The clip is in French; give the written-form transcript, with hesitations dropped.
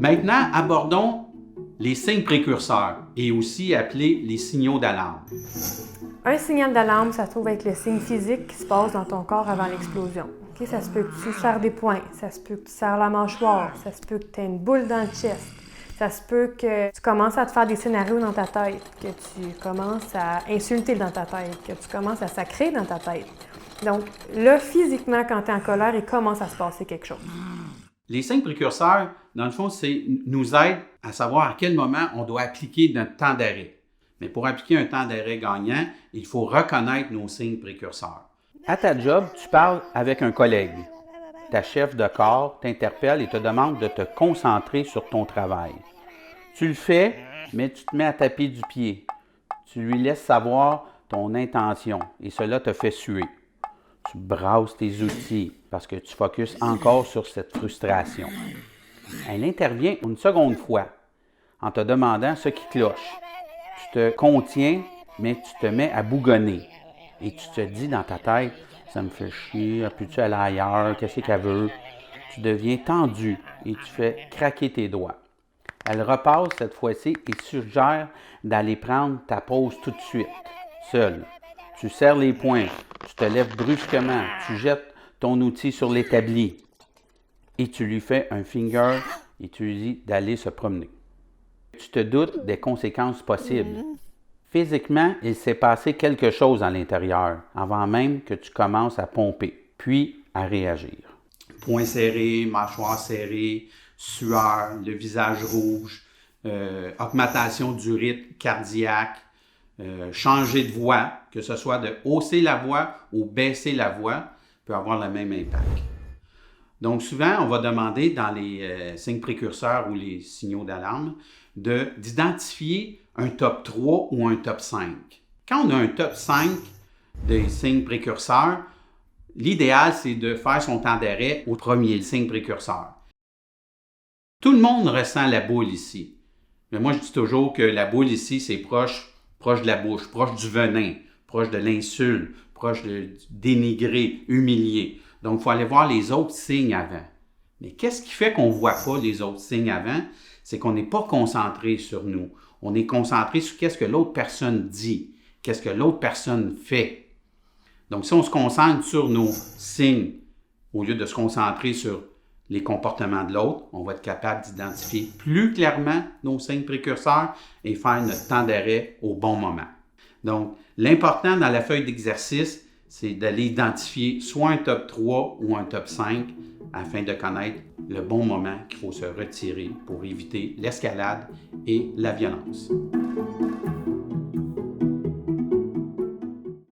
Maintenant, abordons les signes précurseurs et aussi appelés les signaux d'alarme. Un signal d'alarme, ça se trouve avec le signe physique qui se passe dans ton corps avant l'explosion. Okay? Ça se peut que tu serres des poings, ça se peut que tu serres la mâchoire, ça se peut que tu aies une boule dans le chest, ça se peut que tu commences à te faire des scénarios dans ta tête, que tu commences à insulter dans ta tête, que tu commences à sacrer dans ta tête. Donc là, physiquement, quand tu es en colère, il commence à se passer quelque chose. Les signes précurseurs, dans le fond, nous aident à savoir à quel moment on doit appliquer notre temps d'arrêt. Mais pour appliquer un temps d'arrêt gagnant, il faut reconnaître nos signes précurseurs. À ta job, tu parles avec un collègue. Ta chef de corps t'interpelle et te demande de te concentrer sur ton travail. Tu le fais, mais tu te mets à taper du pied. Tu lui laisses savoir ton intention et cela te fait suer. Tu brasses tes outils parce que tu focuses encore sur cette frustration. Elle intervient une seconde fois en te demandant ce qui cloche. Tu te contiens, mais tu te mets à bougonner. Et tu te dis dans ta tête, ça me fait chier, peux-tu aller ailleurs, qu'est-ce qu'elle veut? Tu deviens tendu et tu fais craquer tes doigts. Elle repasse cette fois-ci et suggère d'aller prendre ta pause tout de suite, seul. Tu serres les poings, tu te lèves brusquement, tu jettes ton outil sur l'établi et tu lui fais un finger et tu lui dis d'aller se promener. Tu te doutes des conséquences possibles. Physiquement, il s'est passé quelque chose à l'intérieur avant même que tu commences à pomper, puis à réagir. Poings serrés, mâchoire serrée, sueur, le visage rouge, augmentation du rythme cardiaque, changer de voix, que ce soit de hausser la voix ou baisser la voix, peut avoir le même impact. Donc souvent, on va demander dans les signes précurseurs ou les signaux d'alarme d'identifier un top 3 ou un top 5. Quand on a un top 5 des signes précurseurs, l'idéal, c'est de faire son temps d'arrêt au premier signe précurseur. Tout le monde ressent la boule ici. Mais moi, je dis toujours que la boule ici, c'est proche de la bouche, proche du venin, proche de l'insulte, proche de dénigrer, humilier. Donc, il faut aller voir les autres signes avant. Mais qu'est-ce qui fait qu'on ne voit pas les autres signes avant? C'est qu'on n'est pas concentré sur nous. On est concentré sur qu'est-ce que l'autre personne dit, qu'est-ce que l'autre personne fait. Donc, si on se concentre sur nos signes, au lieu de se concentrer sur les comportements de l'autre, on va être capable d'identifier plus clairement nos signes précurseurs et faire notre temps d'arrêt au bon moment. Donc, l'important dans la feuille d'exercice, c'est d'aller identifier soit un top 3 ou un top 5 afin de connaître le bon moment qu'il faut se retirer pour éviter l'escalade et la violence.